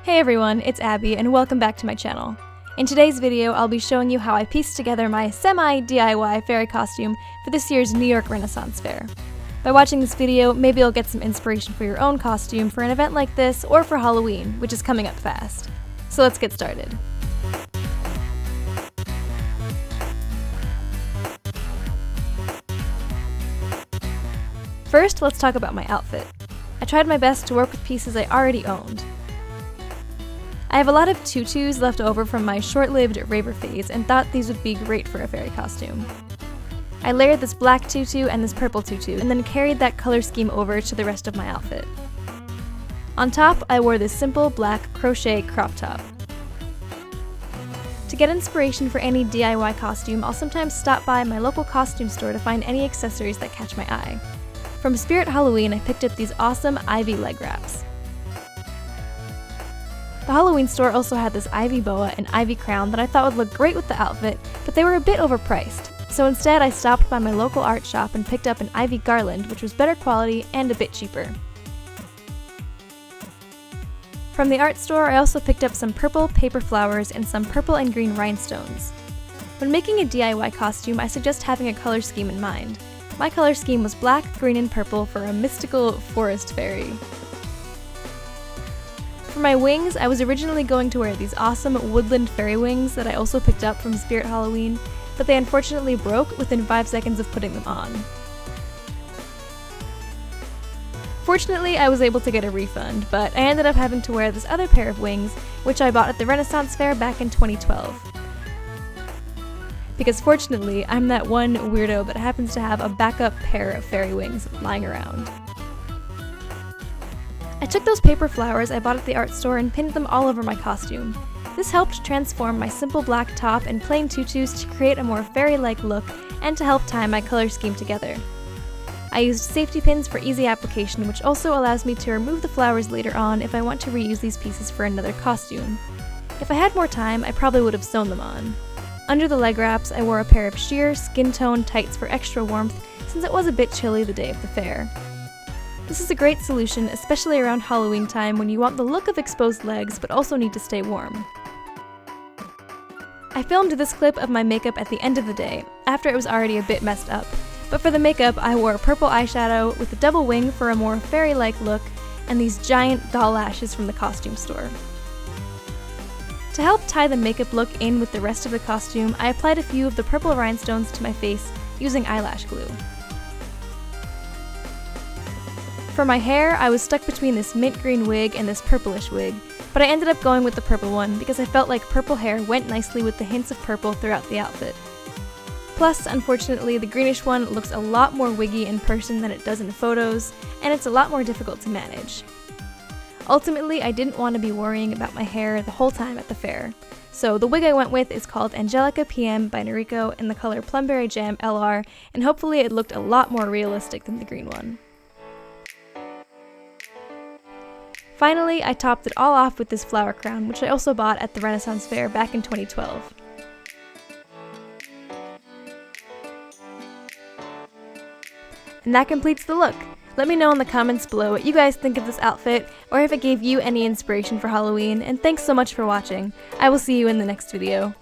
Hey everyone, it's Abby and welcome back to my channel. In today's video, I'll be showing you how I pieced together my semi-DIY fairy costume for this year's New York Renaissance Fair. By watching this video, maybe you'll get some inspiration for your own costume for an event like this or for Halloween, which is coming up fast. So let's get started. First, let's talk about my outfit. I tried my best to work with pieces I already owned. I have a lot of tutus left over from my short-lived raver phase and thought these would be great for a fairy costume. I layered this black tutu and this purple tutu and then carried that color scheme over to the rest of my outfit. On top, I wore this simple black crochet crop top. To get inspiration for any DIY costume, I'll sometimes stop by my local costume store to find any accessories that catch my eye. From Spirit Halloween, I picked up these awesome ivy leg wraps. The Halloween store also had this ivy boa and ivy crown that I thought would look great with the outfit, but they were a bit overpriced. So instead, I stopped by my local art shop and picked up an ivy garland, which was better quality and a bit cheaper. From the art store, I also picked up some purple paper flowers and some purple and green rhinestones. When making a DIY costume, I suggest having a color scheme in mind. My color scheme was black, green, and purple for a mystical forest fairy. For my wings, I was originally going to wear these awesome woodland fairy wings that I also picked up from Spirit Halloween, but they unfortunately broke within 5 seconds of putting them on. Fortunately, I was able to get a refund, but I ended up having to wear this other pair of wings, which I bought at the Renaissance Fair back in 2012. Because fortunately, I'm that one weirdo that happens to have a backup pair of fairy wings lying around. I took those paper flowers I bought at the art store and pinned them all over my costume. This helped transform my simple black top and plain tutus to create a more fairy-like look and to help tie my color scheme together. I used safety pins for easy application, which also allows me to remove the flowers later on if I want to reuse these pieces for another costume. If I had more time, I probably would have sewn them on. Under the leg wraps, I wore a pair of sheer, skin-tone tights for extra warmth since it was a bit chilly the day of the fair. This is a great solution, especially around Halloween time when you want the look of exposed legs but also need to stay warm. I filmed this clip of my makeup at the end of the day, after it was already a bit messed up, but for the makeup I wore purple eyeshadow with a double wing for a more fairy-like look and these giant doll lashes from the costume store. To help tie the makeup look in with the rest of the costume, I applied a few of the purple rhinestones to my face using eyelash glue. For my hair, I was stuck between this mint green wig and this purplish wig, but I ended up going with the purple one because I felt like purple hair went nicely with the hints of purple throughout the outfit. Plus, unfortunately, the greenish one looks a lot more wiggy in person than it does in photos, and it's a lot more difficult to manage. Ultimately, I didn't want to be worrying about my hair the whole time at the fair, so the wig I went with is called Angelica-PM by Noriko in the color Plumberry Jam LR, and hopefully it looked a lot more realistic than the green one. Finally, I topped it all off with this flower crown, which I also bought at the Renaissance Fair back in 2012. And that completes the look. Let me know in the comments below what you guys think of this outfit, or if it gave you any inspiration for Halloween, and thanks so much for watching. I will see you in the next video.